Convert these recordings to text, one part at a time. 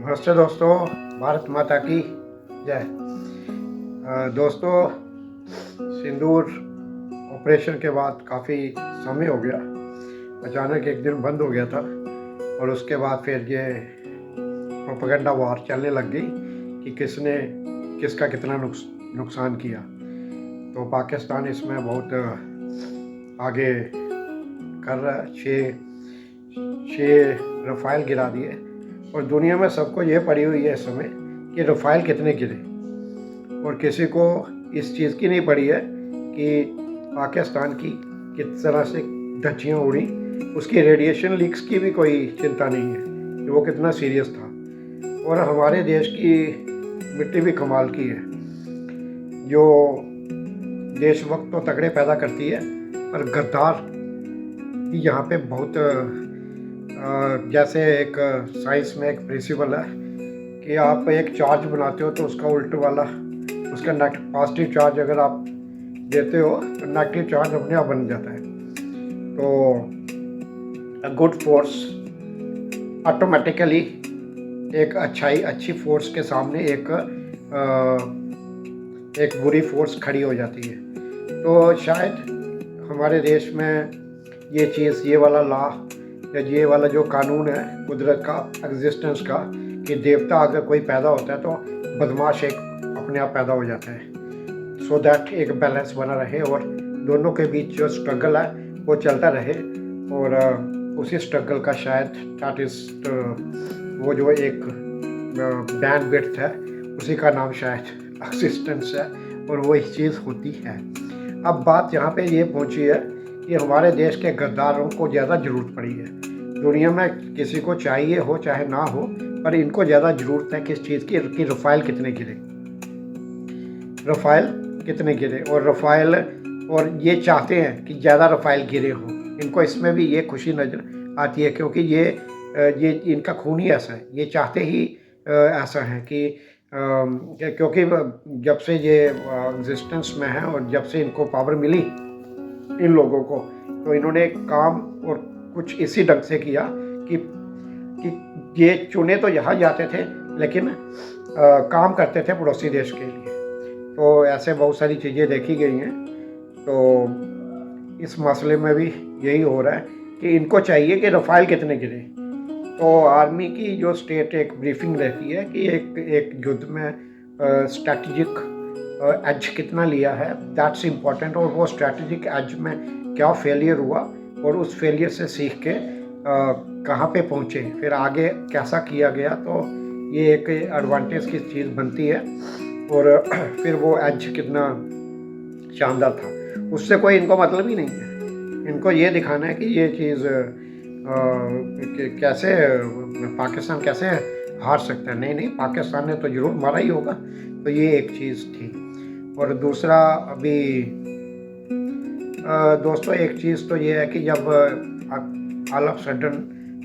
नमस्ते दोस्तों, भारत माता की जय। दोस्तों, सिंदूर ऑपरेशन के बाद काफ़ी समय हो गया, अचानक एक दिन बंद हो गया था और उसके बाद फिर ये प्रोपेगेंडा वार चलने लग गई कि किसने किसका कितना नुकसान किया। तो पाकिस्तान इसमें बहुत आगे कर रहा है। छः रफ़ाइल गिरा दिए और दुनिया में सबको ये पड़ी हुई है इस समय कि रफ़ाइल कितने गिरे, और किसी को इस चीज़ की नहीं पड़ी है कि पाकिस्तान की किस तरह से धज्जियाँ उड़ी। उसकी रेडिएशन लीक्स की भी कोई चिंता नहीं है कि वो कितना सीरियस था। और हमारे देश की मिट्टी भी कमाल की है, जो देशभक्त तो तगड़े पैदा करती है, पर गद्दार भी यहाँ पे बहुत जैसे एक साइंस में एक प्रिंसिपल है कि आप एक चार्ज बनाते हो तो उसका उल्ट वाला, उसका पॉजिटिव चार्ज अगर आप देते हो तो नेगेटिव चार्ज अपने आप बन जाता है। तो गुड फोर्स ऑटोमेटिकली एक अच्छी फोर्स के सामने एक बुरी फोर्स खड़ी हो जाती है। तो शायद हमारे देश में ये चीज़, ये वाला लॉ या ये वाला जो कानून है कुदरत का, एग्जिस्टेंस का, कि देवता अगर कोई पैदा होता है तो बदमाश एक अपने आप पैदा हो जाता है, सो दैट एक बैलेंस बना रहे और दोनों के बीच जो स्ट्रगल है वो चलता रहे। और उसी स्ट्रगल का शायद दैट इज वो जो एक बैंड विड्थ है, उसी का नाम शायद एग्जिस्टेंस है, और वो एक चीज़ होती है। अब बात यहाँ पे ये पहुँची है कि हमारे देश के गद्दारों को ज़्यादा ज़रूरत पड़ी है। दुनिया में किसी को चाहिए हो चाहे ना हो, पर इनको ज़्यादा ज़रूरत है किस चीज़ की, कि रफ़ाइल कितने गिरे, रफ़ाइल कितने गिरे। और ये चाहते हैं कि ज़्यादा रफ़ाइल गिरे हो, इनको इसमें भी ये खुशी नज़र आती है, क्योंकि ये इनका खून ही ऐसा है। ये चाहते ही ऐसा है कि क्योंकि जब से ये एग्जिस्टेंस में है और जब से इनको पावर मिली इन लोगों को, तो इन्होंने काम और कुछ इसी ढंग से किया कि ये चुने तो यहाँ जाते थे लेकिन काम करते थे पड़ोसी देश के लिए। तो ऐसे बहुत सारी चीज़ें देखी गई हैं। तो इस मसले में भी यही हो रहा है कि इनको चाहिए कि रफ़ाइल कितने गिरे। तो आर्मी की जो स्टेट एक ब्रीफिंग रहती है कि एक युद्ध में स्ट्रैटेजिक एज कितना लिया है, दैट्स इम्पॉर्टेंट। और वो स्ट्रैटेजिक एज में क्या फेलियर हुआ और उस फेलियर से सीख के कहाँ पे पहुँचे, फिर आगे कैसा किया गया, तो ये एक एडवांटेज की चीज़ बनती है। और फिर वो एज कितना शानदार था, उससे कोई इनको मतलब ही नहीं है। इनको ये दिखाना है कि ये चीज़ कैसे पाकिस्तान कैसे हार सकता है। नहीं, पाकिस्तान ने तो ज़रूर मारा ही होगा। तो ये एक चीज़ थी। और दूसरा, अभी दोस्तों एक चीज़ तो ये है कि जब ऑल ऑफ सडन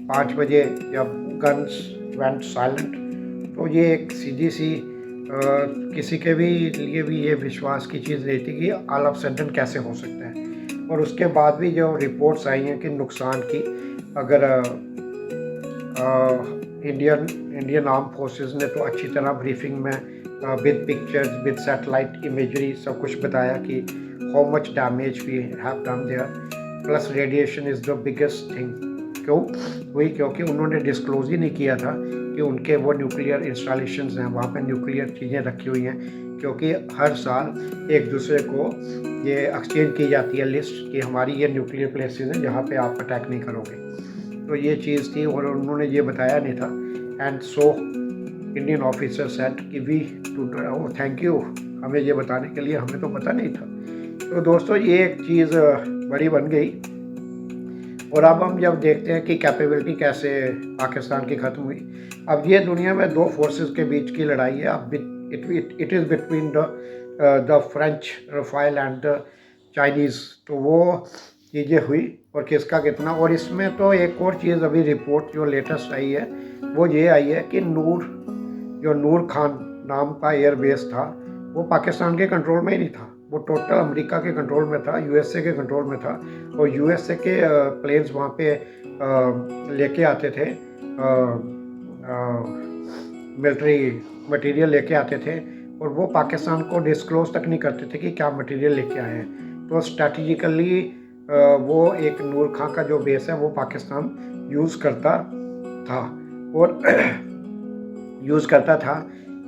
5 बजे जब गन्स वेंट साइलेंट, तो ये एक सीधी सी किसी के भी लिए भी ये विश्वास की चीज़ रहती कि ऑल ऑफ सडन कैसे हो सकता है। और उसके बाद भी जो रिपोर्ट्स आई हैं कि नुकसान की, अगर इंडियन आर्म फोर्सेस ने तो अच्छी तरह ब्रीफिंग में with pictures with satellite imagery सब कुछ बताया कि how much damage we have done there, plus radiation is the biggest thing. क्योंकि उन्होंने डिस्क्लोज ही नहीं किया था कि उनके वो न्यूक्लियर इंस्टॉलेशंस हैं, वहाँ पे न्यूक्लियर चीज़ें रखी हुई हैं, क्योंकि हर साल एक दूसरे को ये एक्सचेंज की जाती है लिस्ट कि हमारी ये न्यूक्लियर प्लेसेस हैं जहाँ पे आप अटैक नहीं करोगे। तो ये चीज़ थी और उन्होंने ये बताया नहीं था। And so Indian officer said कि वी थैंक यू हमें ये बताने के लिए, हमें तो पता नहीं था। तो दोस्तों ये एक चीज़ बड़ी बन गई। और अब हम जब देखते हैं कि कैपेबिलिटी कैसे पाकिस्तान की ख़त्म हुई, अब ये दुनिया में दो फोर्सेस के बीच की लड़ाई है। अब it is between the French Rafale and the Chinese. तो वो चीज़ें हुई और किसका कितना। और इसमें तो एक और चीज़ अभी रिपोर्ट जो लेटेस्ट आई है वो ये आई है कि नूर खान नाम का एयरबेस था, वो पाकिस्तान के कंट्रोल में ही नहीं था, वो टोटल अमेरिका के कंट्रोल में था, यूएसए के कंट्रोल में था। और यूएसए के प्लेन्स वहाँ पे लेके आते थे मिलिट्री मटेरियल लेके आते थे और वो पाकिस्तान को डिस्क्लोज तक नहीं करते थे कि क्या मटेरियल लेके आए हैं। तो स्ट्रैटेजिकली वो एक नूर खां का जो बेस है वो पाकिस्तान यूज़ करता था और यूज़ करता था।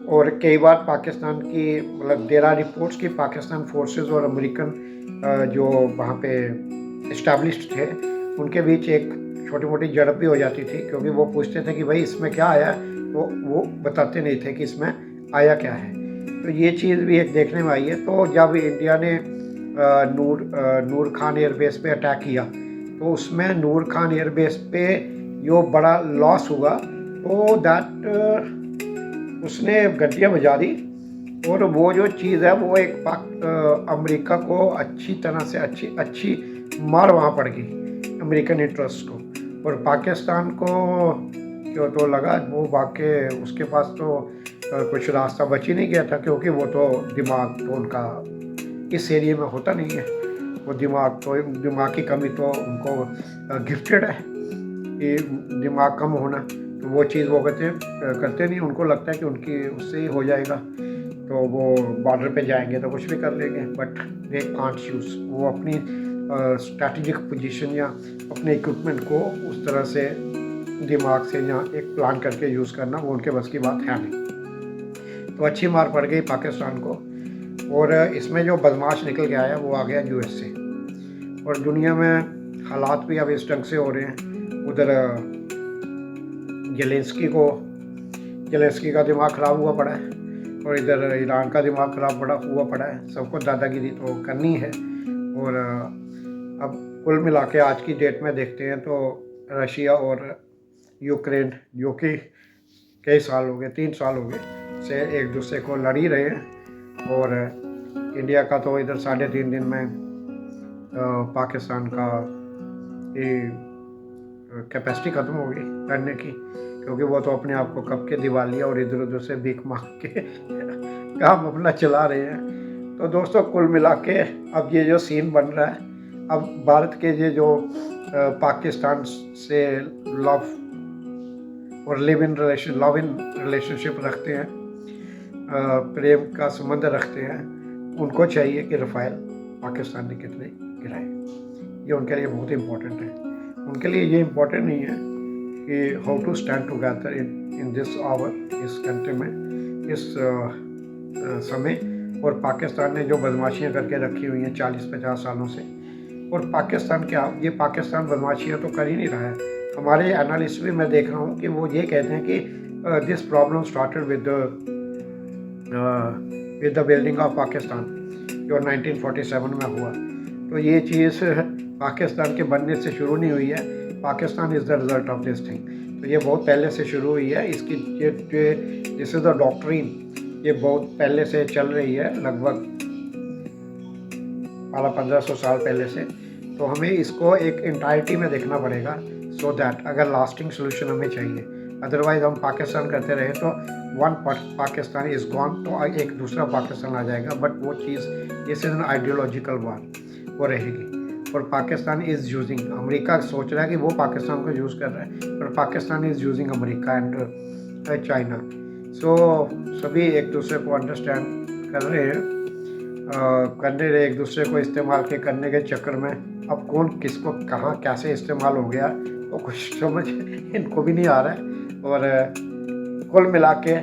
और कई बार पाकिस्तान की मतलब देर आर रिपोर्ट्स कि पाकिस्तान फोर्सेस और अमेरिकन जो वहाँ पे इस्टेब्लिश्ड थे उनके बीच एक छोटी मोटी झड़प भी हो जाती थी, क्योंकि वो पूछते थे कि भाई इसमें क्या आया है, तो वो बताते नहीं थे कि इसमें आया क्या है। तो ये चीज़ भी एक देखने में आई है। तो जब इंडिया ने नूर खान एयरबेस पे अटैक किया तो उसमें नूर खान एयरबेस पे जो बड़ा लॉस हुआ तो दैट उसने घंटियाँ बजा दी और वो जो चीज़ है वो एक अमेरिका को अच्छी तरह से अच्छी मार वहाँ पड़ गई अमेरिकन इंटरेस्ट को। और पाकिस्तान को जो तो लगा वो वाकई उसके पास तो कुछ रास्ता बच ही नहीं गया था, क्योंकि वो तो दिमाग तो उनका इस एरिया में होता नहीं है। वो दिमाग की कमी तो उनको गिफ्टेड है कि दिमाग कम होना, तो वो चीज़ वो करते नहीं। उनको लगता है कि उनकी उससे ही हो जाएगा, तो वो बॉर्डर पे जाएंगे तो कुछ भी कर लेंगे, बट दे कांट यूज़। वो अपनी स्ट्रैटेजिक पोजीशन या अपने इक्विपमेंट को उस तरह से दिमाग से या एक प्लान करके यूज़ करना वो उनके बस की बात है नहीं। तो अच्छी मार पड़ गई पाकिस्तान को। और इसमें जो बदमाश निकल के आया वो आ गया यूएसए। और दुनिया में हालात भी अब इस ढंग से हो रहे हैं। उधर जेलेंस्की का दिमाग ख़राब हुआ पड़ा है और इधर ईरान का दिमाग ख़राब हुआ पड़ा है। सबको दादागिरी तो करनी है। और अब कुल मिला के आज की डेट में देखते हैं तो रशिया और यूक्रेन, जो कि कई साल हो गए, 3 साल हो गए से एक दूसरे को लड़ ही रहे हैं। और इंडिया का तो इधर 3.5 दिन में पाकिस्तान का कैपेसिटी ख़त्म हो गई लड़ने की, क्योंकि वो तो अपने आप को कब के दिवालिया और इधर उधर से भीख मांग के काम अपना चला रहे हैं। तो दोस्तों कुल मिला के अब ये जो सीन बन रहा है, अब भारत के ये जो पाकिस्तान से लव इन रिलेशनशिप रखते हैं, प्रेम का संबंध रखते हैं, उनको चाहिए कि राफेल पाकिस्तान ने कितने गिराए। ये उनके लिए बहुत इम्पोर्टेंट है। उनके लिए ये इम्पोर्टेंट नहीं है कि how to stand together in this hour, इस कंट्री में, इस समय। और पाकिस्तान ने जो बदमाशियाँ करके रखी हुई हैं 40-50 सालों से, और पाकिस्तान क्या, ये पाकिस्तान बदमाशियाँ तो कर ही नहीं रहा है। हमारे एनालिस्ट भी मैं देख रहा हूँ कि वो ये कहते हैं कि this problem started with the building of Pakistan, जो 1947 में हुआ। तो ये चीज़ पाकिस्तान के बनने से शुरू नहीं हुई है। Pakistan is the result of this thing. तो ये बहुत पहले से शुरू हुई है। इसकी दिस इज़ द डॉक्ट्रिन, ये बहुत पहले से चल रही है, लगभग 1500 साल पहले से। तो हमें इसको एक इंटायरिटी में देखना पड़ेगा, सो दैट अगर लास्टिंग सोल्यूशन हमें चाहिए। अदरवाइज हम पाकिस्तान करते रहे तो वन पाकिस्तान इज़ गॉन, तो एक दूसरा पाकिस्तान आ जाएगा। बट वो चीज़, दिस इज़ एन आइडियोलॉजिकल वार, वो रहेगी। और पाकिस्तान इज़ यूजिंग, अमेरिका सोच रहा है कि वो पाकिस्तान को यूज़ कर रहा है, पर Pakistan is using America and China. So सभी एक दूसरे को अंडरस्टैंड कर रहे हैं, करने रहे एक दूसरे को इस्तेमाल करने के चक्कर में। अब कौन किसको कहाँ कैसे इस्तेमाल हो गया तो कुछ समझ इनको भी नहीं आ रहा है। और कुल मिला के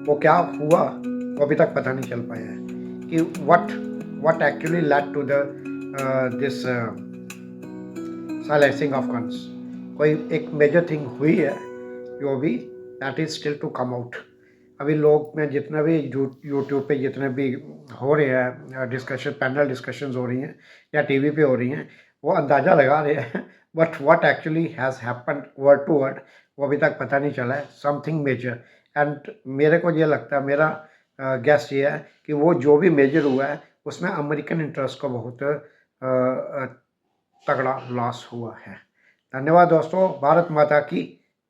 वो क्या हुआ वो अभी तक पता नहीं चल पाया है कि what actually led to this silencing of guns। कोई एक मेजर थिंग हुई है जो भी that is still to come out। अभी लोग में जितना भी यूट्यूब पे जितने भी हो रहे हैं डिस्कशन, पैनल डिस्कशंस हो रही हैं या टीवी पे हो रही हैं, वो अंदाज़ा लगा रहे हैं, but what actually has happened word to word वो अभी तक पता नहीं चला है। समथिंग मेजर, एंड मेरे को ये लगता है, मेरा गैस ये है कि वो जो भी मेजर हुआ है उसमें अमेरिकन इंटरेस्ट को बहुत तगड़ा लॉस हुआ है। धन्यवाद दोस्तों। भारत माता की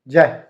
जय।